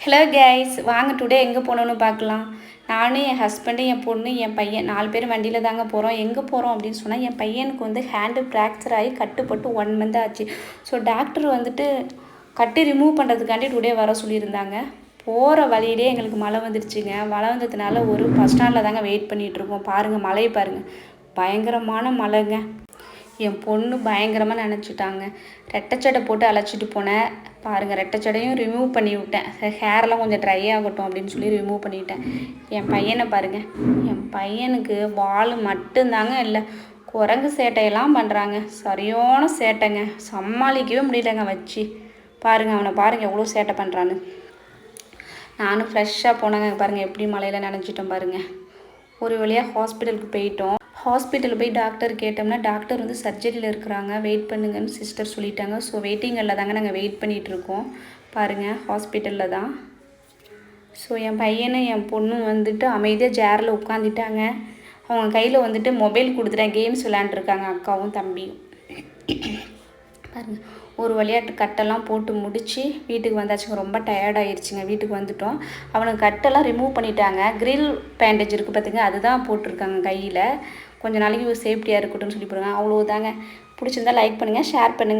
Hello guys, வாங்க today எங்கே போகணுன்னு பார்க்கலாம். நானும் என் ஹஸ்பண்டு, என் பொண்ணு, என் பையன் 4 பேர் வண்டியில் தாங்க போகிறோம். எங்கே போகிறோம் அப்படின்னு சொன்னால், என் பையனுக்கு வந்து ஹேண்டு ஃப்ராக்சர் ஆகி கட்டுப்பட்டு 1 மந்த் ஆச்சு. ஸோ டாக்டர் வந்துட்டு கட்டு ரிமூவ் பண்ணுறதுக்காண்டி டுடே வர சொல்லியிருந்தாங்க. போகிற வழியிலே எங்களுக்கு மழை வந்துடுச்சுங்க. மழை வந்ததுனால ஒரு பஸ் ஸ்டாண்டில் தாங்க வெயிட் பண்ணிகிட்ருக்கோம். பாருங்கள், மழையை பாருங்கள், பயங்கரமான மழைங்க. என் பொண்ணு பயங்கரமாக நினச்சிட்டாங்க. ரெட்டைச்சடை போட்டு அழைச்சிட்டு போனேன். பாருங்கள், ரெட்டைச்சடையும் ரிமூவ் பண்ணி விட்டேன். ஹேர்லாம் கொஞ்சம் ட்ரை ஆகட்டும் அப்படின்னு சொல்லி ரிமூவ் பண்ணிவிட்டேன். என் பையனை பாருங்கள், என் பையனுக்கு வால் மட்டும்தாங்க இல்லை, குரங்கு சேட்டையெல்லாம் பண்ணுறாங்க. சரியான சேட்டைங்க, சமாளிக்கவே முடியலைங்க வச்சு. பாருங்கள், அவனை பாருங்கள் எவ்வளோ சேட்டை பண்ணுறான்னு. நானும் ஃப்ரெஷ்ஷாக போனாங்க. பாருங்கள் எப்படி மழையில் நனைஞ்சிட்டோம் பாருங்கள். ஒரு வழியாக ஹாஸ்பிட்டலுக்கு போயிட்டோம். ஹாஸ்பிட்டலில் போய் டாக்டர் கேட்டோம்னா, டாக்டர் வந்து சர்ஜரியில் இருக்கிறாங்க, வெயிட் பண்ணுங்கன்னு சிஸ்டர் சொல்லிட்டாங்க. ஸோ வெயிட்டிங்கில் தாங்க நாங்கள் வெயிட் பண்ணிகிட்ருக்கோம். பாருங்கள், ஹாஸ்பிட்டலில் தான். ஸோ என் பையனும் என் பொண்ணும் வந்துட்டு அமைதியாக சேரில் உட்காந்துட்டாங்க. அவங்க கையில் வந்துட்டு மொபைல் கொடுத்துட்டேன், கேம்ஸ் விளையாண்டுருக்காங்க அக்காவும் தம்பியும். பாருங்கள், ஒரு விளையாட்டு கட்டெல்லாம் போட்டு முடித்து வீட்டுக்கு வந்தாச்சுங்க. ரொம்ப டயர்டாகிடுச்சுங்க. வீட்டுக்கு வந்துட்டோம். அவனுக்கு கட்டெல்லாம் ரிமூவ் பண்ணிட்டாங்க. கிரில் பேண்டேஜ் இருக்குது பார்த்துங்க, அதுதான் போட்டிருக்காங்க கையில். கொஞ்சம் நாளைக்கு சேஃப்டியாக இருக்கட்டும்னு சொல்லி போடுங்க. அவ்வளோதாங்க. பிடிச்சிருந்தா லைக் பண்ணுங்கள், ஷேர் பண்ணுங்கள்.